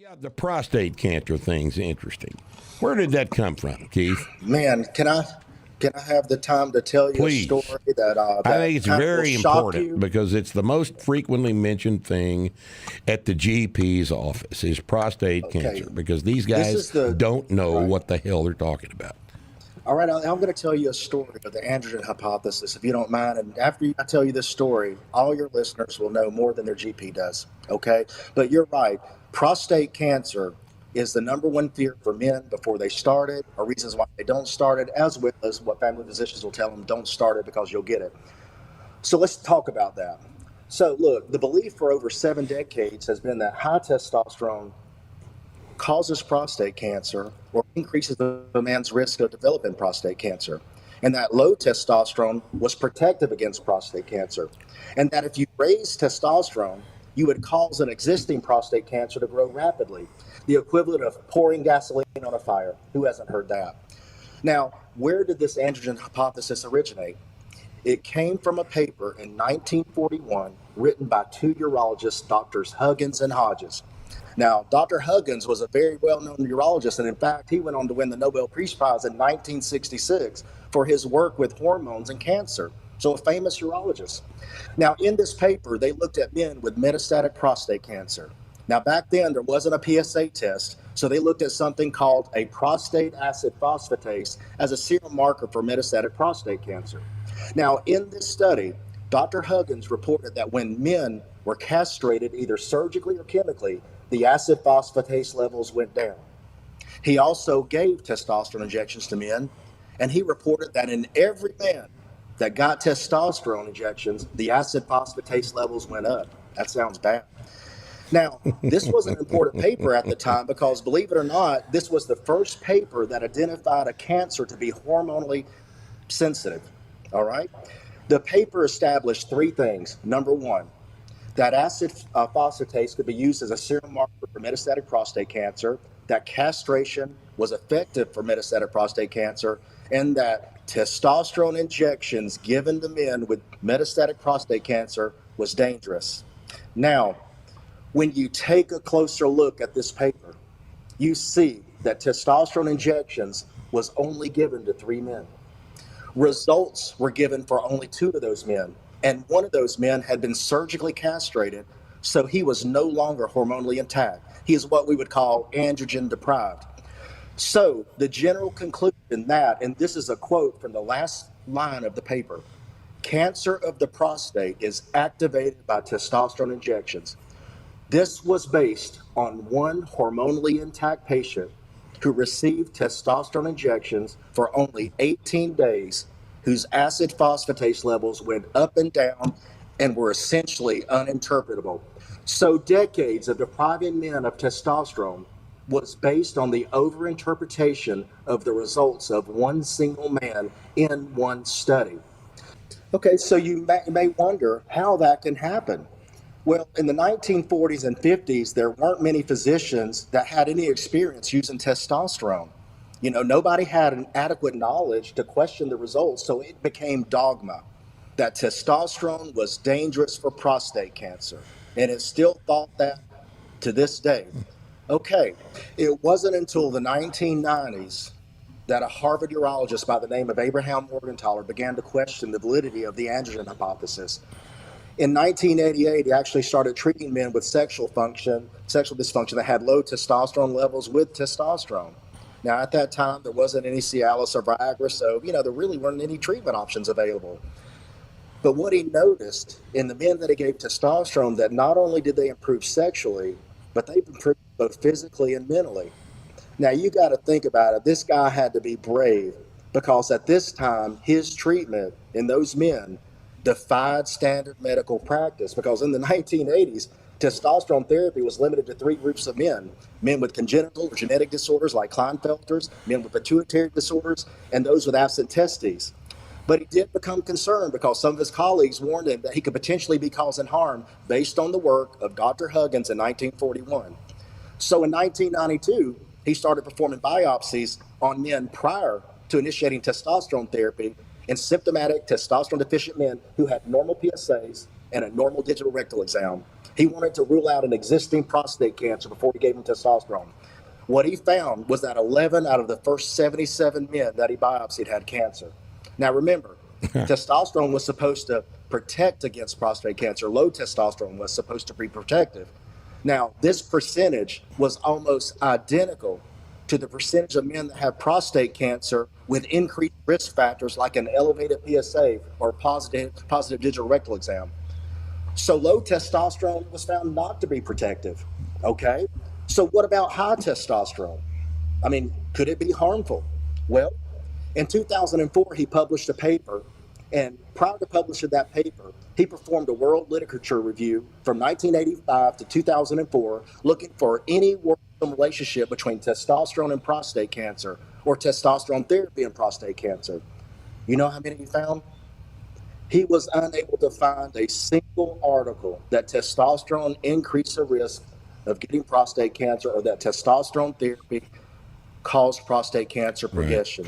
Yeah, the prostate cancer thing's interesting. Where did that come from, Keith? Man, can I have the time to tell you a story Please. I that think it's kind of will very shock important you? because it's the most frequently mentioned thing at the GP's office is prostate Okay, cancer because these this guys is the don't know right. what the hell they're talking about. All right, I'm going to tell you a story of the androgen hypothesis, if you don't mind. And after I tell you this story, all your listeners will know more than their GP does. Okay, but you're right. Prostate cancer is the number one fear for men before they start it, or reasons why they don't start it, as well as what family physicians will tell them: don't start it because you'll get it. So let's talk about that. So, look, the belief for over 7 decades has been that high testosterone causes prostate cancer or increases a man's risk of developing prostate cancer, and that low testosterone was protective against prostate cancer, and that if you raise testosterone, you would cause an existing prostate cancer to grow rapidly, the equivalent of pouring gasoline on a fire. Who hasn't heard that? Now, where did this androgen hypothesis originate? It came from a paper in 1941 written by two urologists, Doctors Huggins and Hodges. Now, Dr. Huggins was a very well known urologist, and in fact, he went on to win the Nobel Peace Prize in 1966 for his work with hormones and cancer. So, a famous urologist. Now, in this paper, they looked at men with metastatic prostate cancer. Now, back then, there wasn't a PSA test, so they looked at something called a prostate acid phosphatase as a serum marker for metastatic prostate cancer. Now, in this study, Dr. Huggins reported that when men were castrated, either surgically or chemically, the acid phosphatase levels went down. He also gave testosterone injections to men, and he reported that in every man that got testosterone injections, the acid phosphatase levels went up. That sounds bad. Now, this was an important paper at the time because, believe it or not, this was the first paper that identified a cancer to be hormonally sensitive. All right? The paper established three things. Number one, that acid phosphatase could be used as a serum marker for metastatic prostate cancer, that castration was effective for metastatic prostate cancer, and that testosterone injections given to men with metastatic prostate cancer was dangerous. Now, when you take a closer look at this paper, you see that testosterone injections was only given to 3 men. Results were given for only 2 of those men, and one of those men had been surgically castrated, so he was no longer hormonally intact. He is what we would call androgen deprived. So the general conclusion that, and this is a quote from the last line of the paper, cancer of the prostate is activated by testosterone injections. This was based on one hormonally intact patient who received testosterone injections for only 18 days, whose acid phosphatase levels went up and down and were essentially uninterpretable. So, decades of depriving men of testosterone was based on the overinterpretation of the results of one single man in one study. Okay, so you may wonder how that can happen. Well, in the 1940s and 50s, there weren't many physicians that had any experience using testosterone. Nobody had an adequate knowledge to question the results, so it became dogma that testosterone was dangerous for prostate cancer. And it's still thought that to this day. Okay, it wasn't until the 1990s that a Harvard urologist by the name of Abraham Morgentaler began to question the validity of the androgen hypothesis. In 1988, he actually started treating men with sexual dysfunction that had low testosterone levels with testosterone. Now, at that time, there wasn't any Cialis or Viagra, so, there really weren't any treatment options available. But what he noticed in the men that he gave testosterone, that not only did they improve sexually, but they improved both physically and mentally. Now, you got to think about it. This guy had to be brave because at this time, his treatment in those men defied standard medical practice because in the 1980s, testosterone therapy was limited to three groups of men: men with congenital or genetic disorders like Klinefelter's, men with pituitary disorders, and those with absent testes. But he did become concerned because some of his colleagues warned him that he could potentially be causing harm based on the work of Dr. Huggins in 1941. So in 1992, he started performing biopsies on men prior to initiating testosterone therapy in symptomatic testosterone deficient men who had normal PSAs and a normal digital rectal exam. He wanted to rule out an existing prostate cancer before he gave him testosterone. What he found was that 11 out of the first 77 men that he biopsied had cancer. Now remember, testosterone was supposed to protect against prostate cancer. Low testosterone was supposed to be protective. Now, this percentage was almost identical to the percentage of men that have prostate cancer with increased risk factors like an elevated PSA or positive digital rectal exam. So low testosterone was found not to be protective. Okay. So what about high testosterone? I mean, could it be harmful? Well, in 2004, he published a paper, and prior to publishing that paper, he performed a world literature review from 1985 to 2004, looking for any worrisome relationship between testosterone and prostate cancer or testosterone therapy and prostate cancer. You know how many he found? He was unable to find a single article that testosterone increased the risk of getting prostate cancer or that testosterone therapy caused prostate cancer progression.